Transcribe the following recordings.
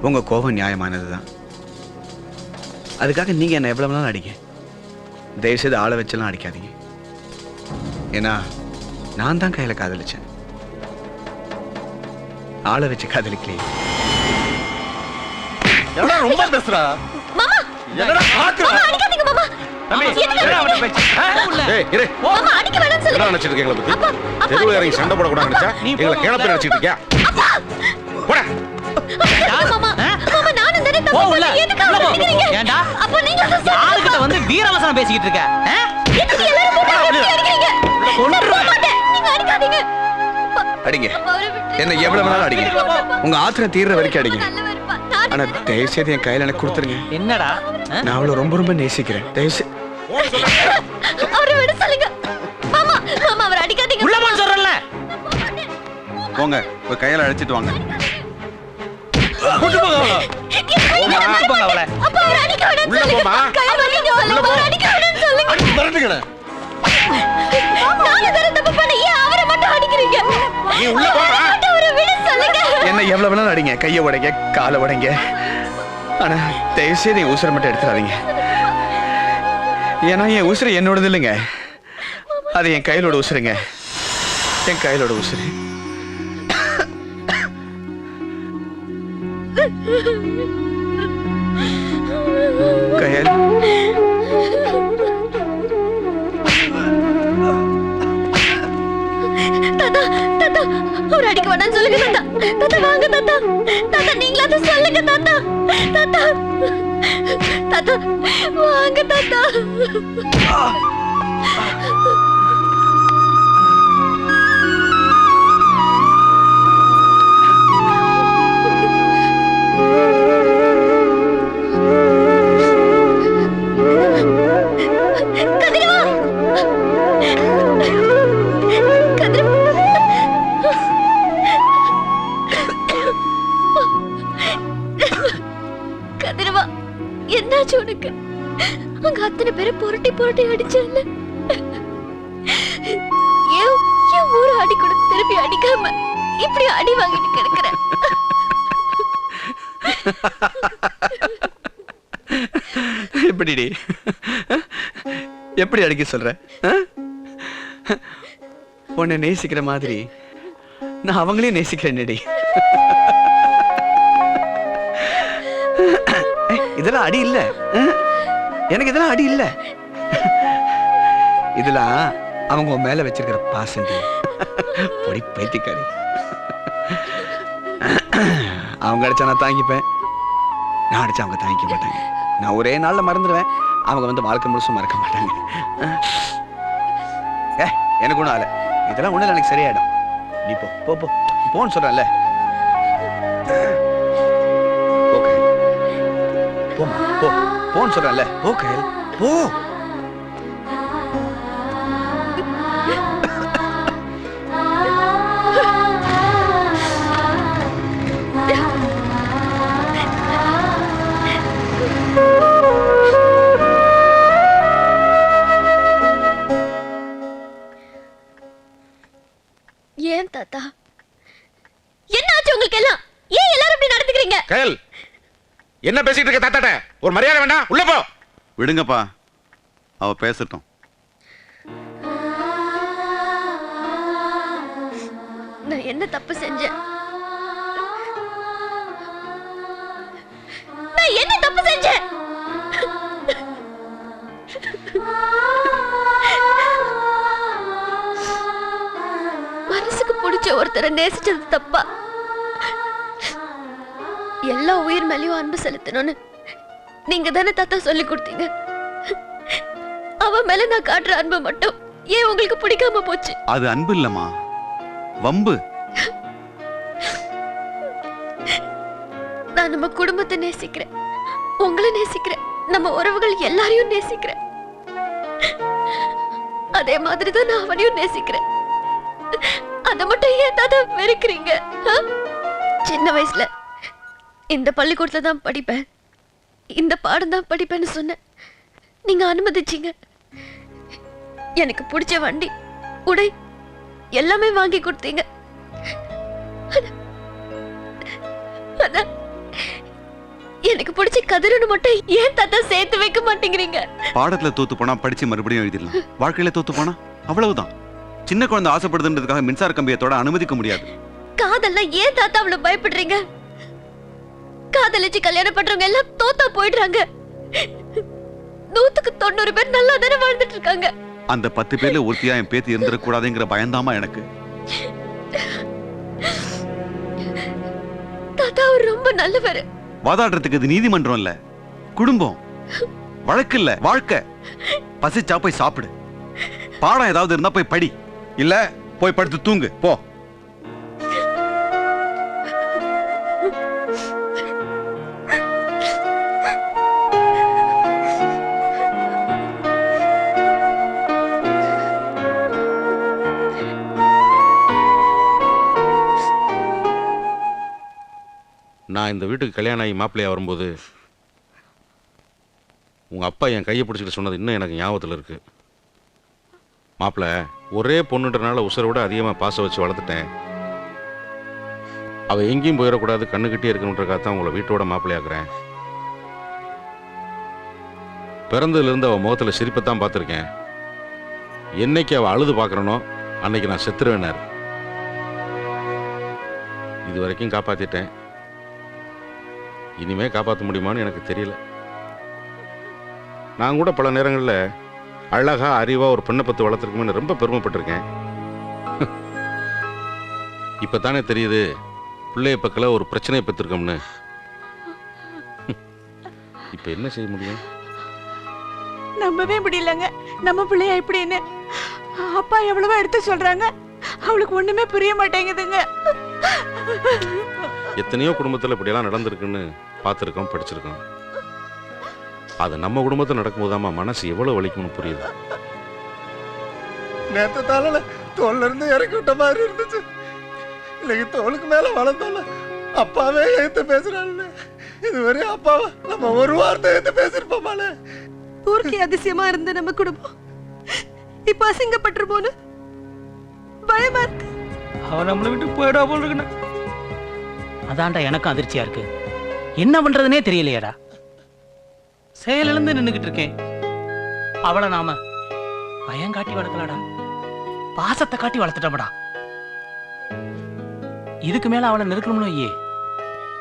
உங்க கோபம் நியாயமானதுதான். அதுக்காக நீங்க என்ன எவ்வளவு நாள் அடிங்க. தயவு செய்து ஆளை வச்செல்லாம் அடிக்காதீங்க. ஏன்னா நான் தான் கையில காதலிச்சேன், ஆளை வச்சு காதலிக்கலையே. ரொம்ப பேசுறா. மாமா என்னடா பாக்குற? மாமா அடிக்காதீங்க மாமா. தம்பி என்ன அவன பேச்சு? ஏய் இரு. மாமா அடிக்க வேணாம்னு என்ன சொல்லுங்க. நினைச்சிட்டு இருக்கீங்களா பத்தி? தெருவுல இறங்கி சண்டை போட கூடாது நினைச்சா எங்களை கேளப்ப நினைச்சிட்டு இருக்கியா? போடா. மாமா மாமா நானும் தானே போ தப்பு உள்ள. பண்ணேன். எதுக்கு அவரை அடிக்கிறீங்க? ஏண்டா? அப்ப நீங்க தான் யார்கிட்ட வந்து வீரவசனம் பேசிக்கிட்டு இருக்க? எதுக்கு எல்லாரும் போட்டு எப்படி அடிக்கிறீங்க? நான் போக மாட்டேன். நீங்க அடிக்காதீங்க. அடிங்க, அப்பா, அவரை விட்டு. என்ன எவ்வளவு நாள் அடிங்க. உங்க ஆத்திரம் தீர்ற வரைக்கும் அடிங்க. நல்லவர் இருப்பா. நான் ஆனா தயவு செய்து என் கையில எனக்கு கொடுத்துருங்க. என்னடா? நான் அவளை ரொம்ப ரொம்ப நேசிக்கிறேன். தயவு செய்து அவரை விட சொல்லுங்க. மாமா மாமா அவரை அடிக்காதீங்க. உள்ள போன்னு சொல்றேன்ல. போங்க, போய் கையில அழைச்சிட்டு வாங்க. கூட்டு போங்க அவளை. கூட்டு போங்க அவளை. அப்பா அவரை அடிக்க வேணாம்னு உள்ள சொல்லுங்க. போமா. கையை வலிங்க சொல்லுங்க. அவரை அடிக்க வேணாம்னு சொல்லுங்க. மிரட்டுங்கடா. நாங்க தானே தப்பு பண்ண. ஏன் அவரை மட்டும் அடிக்கிறீங்க? நீ உள்ள போமா. அவரை விட சொல்லுங்க. என்ன எவ்வளவு நாள் அடிங்க, கையை உடைங்க, காலை உடைங்க. ஆனா தயவு செய்து என் உசுரை மட்டும் எடுத்துறாதீங்க. ஏன்னா என் உசுறு என்னோடது இல்லைங்க, அது என் கையிலோட உசுருங்க. என் கையிலோட உசுரு. கயல், தாத்தா தாத்தா அவரை அடிக்க வேணாம்னு சொல்லுங்க தாத்தா. தாத்தா வாங்க தாத்தா. தாத்தா நீங்களாவது சொல்லுங்க தாத்தா. தாத்தா தாத்தா வாங்க தாத்தா. கதிரவா கதிரவா என்னாச்சு உனக்கு? அங்க அத்தனை பேரை புரட்டி புரட்டி அடிச்சல. ஏன் ஊரு அடி கூட திருப்பி அடிக்காம இப்படி அடி வாங்கிட்டு கிடக்குற? எப்படிடி எப்படி அடிக்க சொல்ற? உன்னை நேசிக்கிற மாதிரி நான் அவங்களையும் நேசிக்கிறேன்டி. இதெல்லாம் அடி இல்ல, எனக்கு இதெல்லாம் அடி இல்ல. இதெல்லாம் அவங்க உன் மேல வச்சிருக்கிற பாசம். பொடி பைத்தியக்காரி. அவங்க அடிச்சா நான் தாங்கிப்பேன், நான் அடிச்சா அவங்க தாங்கிக்க மாட்டாங்க. நான் ஒரே நாள்ல மறந்துடுவேன், அவங்க வந்து வாழ்க்கை முழுசும் மறக்க மாட்டாங்க. எனக்கு ஒண்ணும் ஆல, இதெல்லாம் ஒண்ணு எனக்கு சரியாயிடும். நீ போ போ போ போன்னு சொல்றல. போமா போ போன்னு சொல்றல. போ கயல் போ. ஏன் தாத்தா என்ன ஆச்சு உங்களுக்கு எல்லாம்? ஏன் எல்லாரும் இப்படி நடந்துக்கிறீங்க? கயல் என்ன பேசிட்டு இருக்க? தாத்தாட்ட ஒரு மரியாதை வேண்டாம். உள்ள போ. விடுங்கப்பா, அவ பேசட்டும். நான் என்ன தப்பு செஞ்சேன்? நான் என்ன தப்பு செஞ்சேன்? மனசுக்கு பிடிச்ச ஒருத்தரை நேசிச்சது தப்பா? எல்லா உயிர் மேலயும் அன்பு செலுத்தணும்னு நீங்க தானே தாத்தா சொல்லி கொடுத்தீங்க. அவ மேல நான் காட்டுற அன்பு மட்டும் ஏன் உங்களுக்கு பிடிக்காம போச்சு? அது அன்பு இல்லம்மா, வம்பு. நான் நம்ம குடும்பத்தை நேசிக்கிறேன், உங்களை நேசிக்கிறேன், நம்ம உறவுகள் எல்லாரையும் நேசிக்கிறேன். அதே மாதிரிதான் நான் அவனையும் நேசிக்கிறேன். அத மட்டும் ஏன் தாத்தா வெறுக்கிறீங்க? சின்ன வயசுல இந்த பள்ளிக்கூடத்துல தான் படிப்பேன், இந்த பாடம் தான் படிப்பேன்னு சொன்ன நீங்க அனுமதிச்சீங்க. எனக்கு பிடிச்ச வண்டி, உடை எல்லாமே வாங்கி கொடுத்தீங்க. எனக்கு பிடிச்ச கதிரனு மட்டும் ஏன் தாத்தா சேர்த்து வைக்க மாட்டேங்கிறீங்க? பாடத்துல தோத்து போனா படிச்சு மறுபடியும் எழுதிடலாம். வாழ்க்கையில தோத்து போனா அவ்வளவுதான். சின்ன குழந்தை ஆசைப்படுதுன்றதுக்காக மின்சார கம்பியத்தோட அனுமதிக்க முடியாது. காதல்ல ஏன் தாத்தா அவ்வளவு பயப்படுறீங்க? காதலிச்சு கல்யாணம் பண்றவங்க எல்லாம் தோத்தா போயிடுறாங்க. 100க்கு 90 பேர் நல்லா தானே வாழ்ந்துட்டு இருக்காங்க. அந்த 10 பேர்ல ஒருத்தியா என் பேத்தி இருந்துடக்கூடாதுங்கிற பயந்தாமா எனக்கு. தாத்தா அவர் ரொம்ப நல்லவர். வாதாடுறதுக்கு இது நீதிமன்றம் இல்ல, குடும்பம். வழக்கு இல்ல, வாழ்க்கை. பசிச்சா போய் சாப்பிடு. பாடம் ஏதாவது இருந்தா போய் படி, இல்ல போய் படுத்து தூங்கு போ. நான் இந்த வீட்டுக்கு கல்யாணம் ஆகி மாப்பிள்ளையா வரும்போது உங்க அப்பா என் கையை பிடிச்சிட்டு சொன்னது இன்னும் எனக்கு ஞாபகத்தில் இருக்கு. மாப்பிள்ளை, ஒரே பொண்ணுன்றனால உசுரை விட அதிகமாக பாசம் வச்சு வளர்த்துட்டேன். அவள் எங்கேயும் போயிடக்கூடாது, கண்ணுக்கிட்டே இருக்கணுன்றக்காக தான் உங்களை வீட்டோட மாப்பிள்ளையாக்குறேன். பிறந்ததுலேருந்து அவள் முகத்தில் சிரிப்பைத்தான் பார்த்துருக்கேன். என்னைக்கு அவள் அழுது பார்க்குறனோ அன்னைக்கு நான் செத்துருவேனார். இது வரைக்கும் காப்பாற்றிட்டேன். இனிமே காப்பாற்ற முடியுமான்னு எனக்கு தெரியல. நான் கூட பல நேரங்களில் அழகா அறிவா ஒரு பெண்ணை பத்து வளர்த்துருக்குமே ரொம்ப பெருமைப்பட்டிருக்கேன். இப்போ தானே தெரியுது பிள்ளைய பக்கல ஒரு பிரச்சனையை பெற்றிருக்கோம்னு. இப்போ என்ன செய்ய முடியும்? நம்பவே முடியலங்க நம்ம பிள்ளைய இப்படின்னு. அப்பா எவ்வளவோ எடுத்து சொல்றாங்க, அவளுக்கு ஒண்ணுமே புரிய மாட்டேங்குதுங்க. எத்தனையோ குடும்பத்தில் இப்படியெல்லாம் நடந்திருக்குன்னு பார்த்துருக்கோம், படிச்சிருக்கோம். அது நம்ம குடும்பத்தில் நடக்கும்போதாம்மா மனசு எவ்வளோ வலிக்கும்னு புரியுது. நேற்று தாள தோல்ல இருந்து இறக்கி விட்ட மாதிரி இருந்துச்சு. இன்னைக்கு தோலுக்கு மேல வளர்ந்தோம்ல அப்பாவே எடுத்து பேசுறாள். இதுவரை அப்பாவை நம்ம ஒரு வார்த்தை எடுத்து பேசிருப்போமால. ஊருக்கு அதிசயமா இருந்த நம்ம குடும்பம் இப்ப அசிங்கப்பட்டு போன பயமா இருக்கு. அவன் நம்மளை விட்டு போயிடா போல் இருக்குண்ணா. அதான்டா எனக்கும் அதிர்ச்சியா இருக்கு. என்ன பண்றதுனே தெரியலையாடா. செயலிழந்து நின்னுகிட்டு இருக்கேன். அவளை நாம பயம் காட்டி வளர்க்கலடா, பாசத்தை காட்டி வளர்த்துட்டோம்டா. இதுக்கு மேல அவளை நெருக்கணும்னு வையே,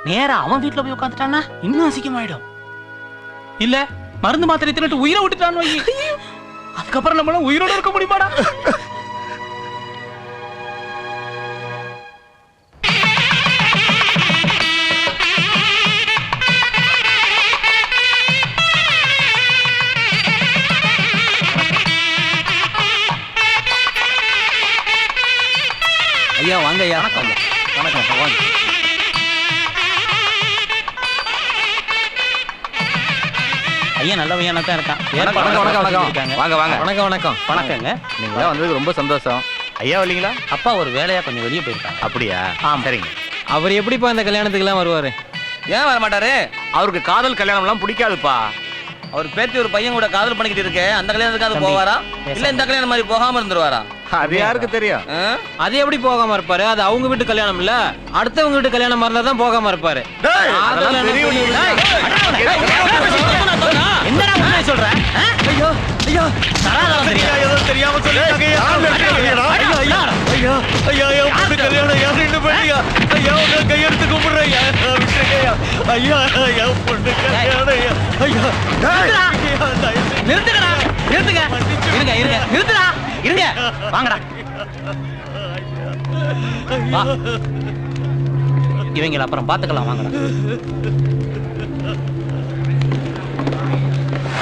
நேரா அவன் வீட்டுல போய் உட்காந்துட்டான்னா இன்னும் அசிங்கமாயிடும். இல்ல மருந்து மாத்திரை தின்னுட்டு உயிரை விட்டுட்டான்னு வையே, அதுக்கப்புறம் நம்மள உயிரோட இருக்க முடியுமாடா? ஐயா வாங்க ஐயா. வணக்கம். வணக்கம் வாங்க. ஐயா நல்ல பையனா தான் இருக்கான். வணக்கம் வாங்க வாங்க. வணக்கம் வணக்கம். வணக்கங்க. நீங்க வந்ததுக்கு ரொம்ப சந்தோஷம். ஐயா வரலீங்களா? அப்பா ஒரு வேலையா கொஞ்சம் வெளியே போயிருக்காங்க. அப்படியா? சரிங்க. அவர் எப்படிப்பா இந்த கல்யாணத்துக்குலாம் வருவாரு? ஏன் வர மாட்டாரு? அவருக்கு காதல் கல்யாணம்லாம் பிடிக்காதுப்பா. அவர் பேத்தி ஒரு பையன் கூட காதல் பண்ணிக்கிட்டு இருக்கு. அந்த கல்யாணத்துக்கு போவாரா இல்ல இந்த கல்யாணம் மாதிரி போகாம இருந்துருவாரா? அது யாருக்கு தெரியும்? அது எப்படி போகாம இருப்பாரு? அது அவங்க வீட்டு கல்யாணம் இல்ல, அடுத்தவங்க வீட்டு கல்யாணம் மாதிரி தான் போகாம இருப்பாரு. என்னடா உண்மை சொல்ற? ஐயோ ஐயோ தராதரம் தெரியாம சொல்லிட்டாங்க. ஐயோ ஐயோ ஐயோ ஐயோ ஐயோ கல்யாணம் யாரு பண்ணியா? ஐயோ கையெடுத்து கும்பிடுறேன். ஐயோ ஐயோ பொண்ணு கல்யாணம். ஐயோ நிறுத்துங்கடா, நிறுத்துங்க. இருங்க இருங்க நிறுத்துடா, இருங்க வாங்கடா. இவங்கள அப்புறம் பாத்துக்கலாம் வாங்கடா.